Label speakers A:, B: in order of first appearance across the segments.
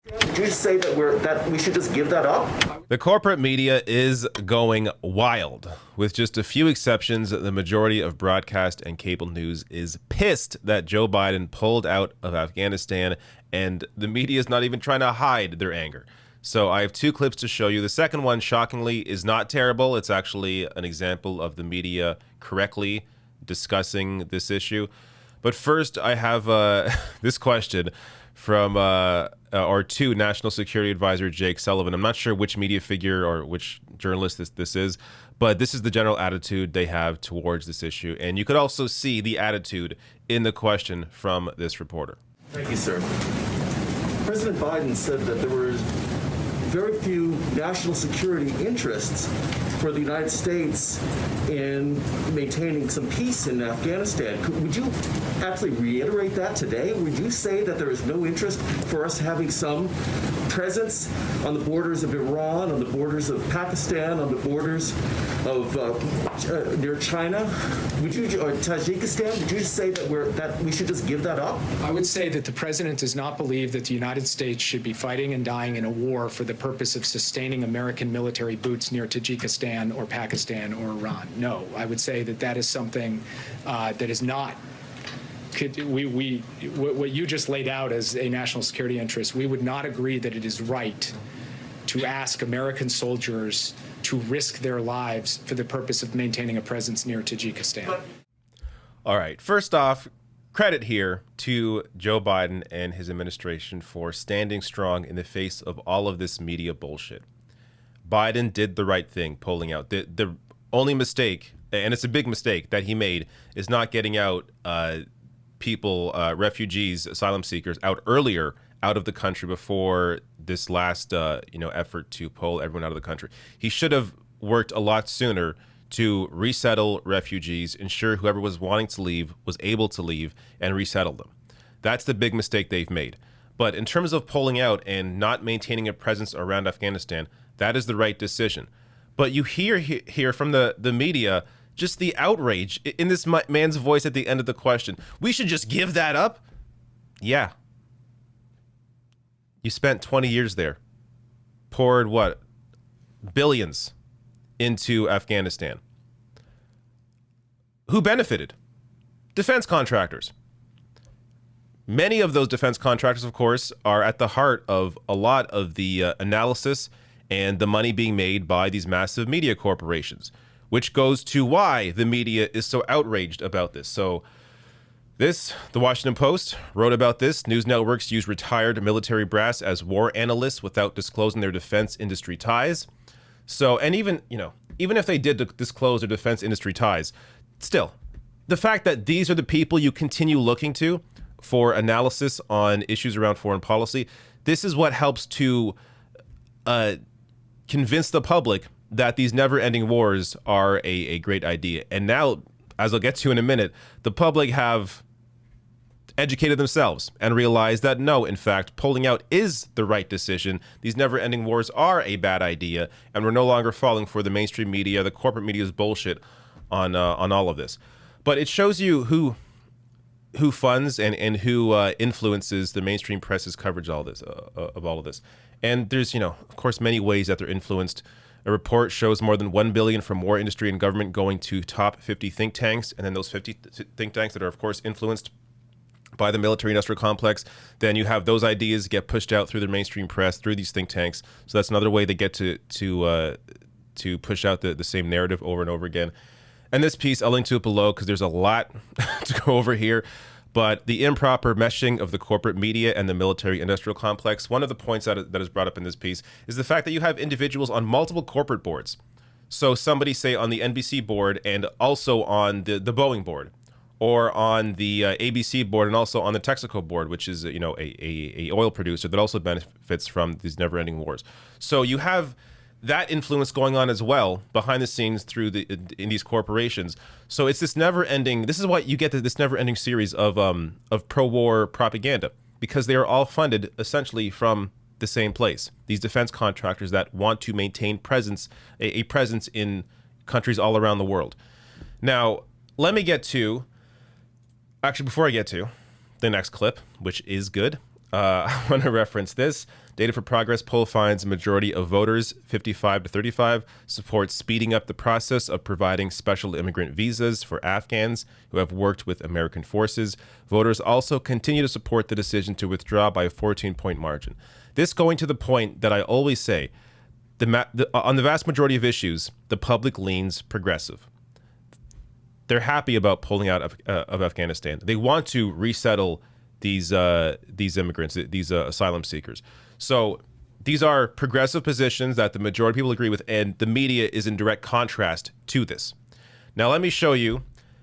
A: Did you say that we should just give that up?
B: The corporate media is going wild. With just a few exceptions, the majority of broadcast and cable news is pissed that Joe Biden pulled out of Afghanistan, and the media is not even trying to hide their anger. So I have two clips to show you. The second one, shockingly, is not terrible. It's actually an example of the media correctly discussing this issue. But first, I have this question from our two National Security Advisor Jake Sullivan. I'm not sure which media figure or which journalist this is, but this is the general attitude they have towards this issue. And you could also see the attitude in the question from this reporter.
A: Thank you, sir. President Biden said that there were very few national security interests for the United States in maintaining some peace in Afghanistan. Would you actually reiterate that today? Would you say that there is no interest for us having some presence on the borders of Iran, on the borders of Pakistan, on the borders of near China? Would you, or Tajikistan? Would you say that we should just give that up?
C: I would say that the president does not believe that the United States should be fighting and dying in a war for the purpose of sustaining American military boots near Tajikistan or Pakistan or Iran. No, I would say that is something that is not. What you just laid out as a national security interest, we would not agree that it is right to ask American soldiers to risk their lives for the purpose of maintaining a presence near Tajikistan.
B: All right. First off, credit here to Joe Biden and his administration for standing strong in the face of all of this media bullshit. Biden did the right thing, pulling out. The only mistake, and it's a big mistake that he made, is not getting out people, refugees, asylum seekers out earlier out of the country before this last effort to pull everyone out of the country. He should have worked a lot sooner to resettle refugees, ensure whoever was wanting to leave was able to leave, and resettle them. That's the big mistake they've made. But in terms of pulling out and not maintaining a presence around Afghanistan, that is the right decision. But you hear from the media just the outrage in this man's voice at the end of the question. We should just give that up? Yeah. You spent 20 years there. Poured what? Billions into Afghanistan. Who benefited? Defense contractors. Many of those defense contractors, of course, are at the heart of a lot of the analysis and the money being made by these massive media corporations, which goes to why the media is so outraged about this. So the Washington Post wrote about this. News networks use retired military brass as war analysts without disclosing their defense industry ties. So, and even if they did disclose their defense industry ties, still, the fact that these are the people you continue looking to for analysis on issues around foreign policy, this is what helps to convince the public that these never-ending wars are a great idea. And now, as I'll get to in a minute, the public have educated themselves and realized that no, in fact, pulling out is the right decision. These never-ending wars are a bad idea, and we're no longer falling for the mainstream media, the corporate media's bullshit on all of this. But it shows you who funds and who influences the mainstream press's coverage of all of this. And there's, of course, many ways that they're influenced. A report shows more than $1 billion from war industry and government going to top 50 think tanks, and then those 50 think tanks that are, of course, influenced by the military-industrial complex. Then you have those ideas get pushed out through the mainstream press, through these think tanks. So that's another way they get to push out the same narrative over and over again. And this piece, I'll link to it below because there's a lot to go over here. But the improper meshing of the corporate media and the military-industrial complex, one of the points that is brought up in this piece is the fact that you have individuals on multiple corporate boards. So somebody, say, on the NBC board and also on the Boeing board, or on the ABC board and also on the Texaco board, which is a oil producer that also benefits from these never-ending wars. So you have that influence going on as well behind the scenes through in these corporations. So it's this never-ending. This is what you get this never-ending series of pro-war propaganda, because they are all funded essentially from the same place. These defense contractors that want to maintain a presence in countries all around the world. Now, let me get to. Actually, before I get to the next clip, which is good, I want to reference this. Data for Progress poll finds a majority of voters, 55 to 35, support speeding up the process of providing special immigrant visas for Afghans who have worked with American forces. Voters also continue to support the decision to withdraw by a 14-point margin. This going to the point that I always say, on the vast majority of issues, the public leans progressive. They're happy about pulling out of Afghanistan. They want to resettle these immigrants, these asylum seekers. So these are progressive positions that the majority of people agree with, and the media is in direct contrast to this. Now, let me show you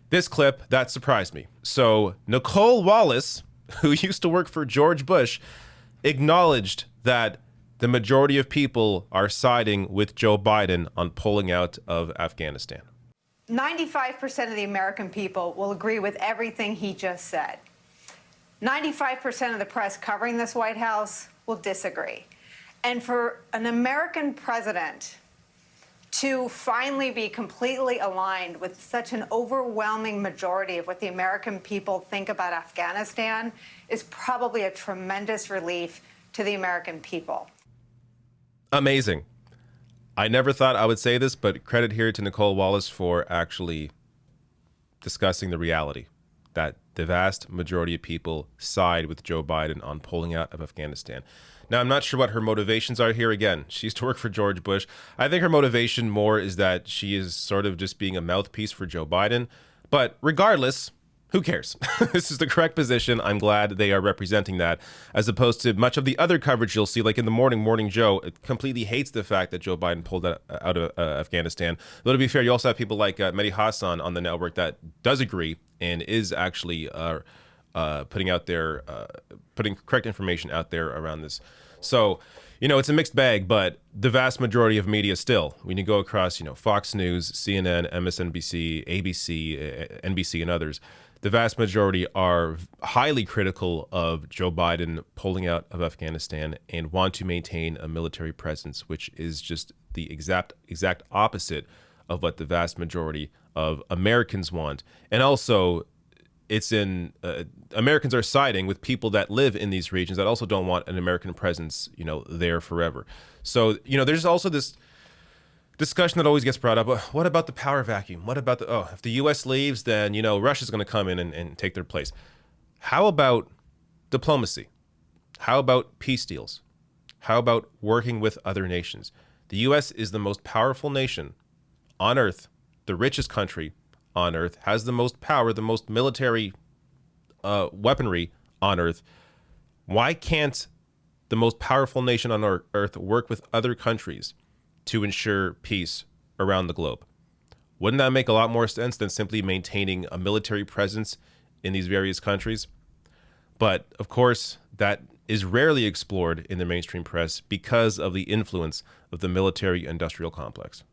B: this clip that surprised me. So Nicole Wallace, who used to work for George Bush, acknowledged that the majority of people are siding with Joe Biden on pulling out of Afghanistan.
D: 95% of the American people will agree with everything he just said. 95% of the press covering this White House will disagree. And for an American president to finally be completely aligned with such an overwhelming majority of what the American people think about Afghanistan is probably a tremendous relief to the American people.
B: Amazing. I never thought I would say this, but credit here to Nicole Wallace for actually discussing the reality that the vast majority of people side with Joe Biden on pulling out of Afghanistan. Now, I'm not sure what her motivations are here. Again, she used to work for George Bush. I think her motivation more is that she is sort of just being a mouthpiece for Joe Biden. But regardless, who cares? This is the correct position. I'm glad they are representing that, as opposed to much of the other coverage you'll see, like in the Morning Joe, it completely hates the fact that Joe Biden pulled out of Afghanistan. Though, to be fair, you also have people like Mehdi Hassan on the network that does agree and is actually putting correct information out there around this. So, it's a mixed bag, but the vast majority of media still, when you go across, Fox News, CNN, MSNBC, ABC, NBC, and others, the vast majority are highly critical of Joe Biden pulling out of Afghanistan and want to maintain a military presence, which is just the exact opposite of what the vast majority of Americans want. And also, Americans are siding with people that live in these regions that also don't want an American presence, there forever. So, there's also this discussion that always gets brought up. What about the power vacuum? What about if the U.S. leaves, then, Russia's going to come in and take their place. How about diplomacy? How about peace deals? How about working with other nations? The U.S. is the most powerful nation on earth, the richest country on earth, has the most power, the most military weaponry on earth. Why can't the most powerful nation on earth work with other countries to ensure peace around the globe? Wouldn't that make a lot more sense than simply maintaining a military presence in these various countries? But of course, that is rarely explored in the mainstream press because of the influence of the military-industrial complex.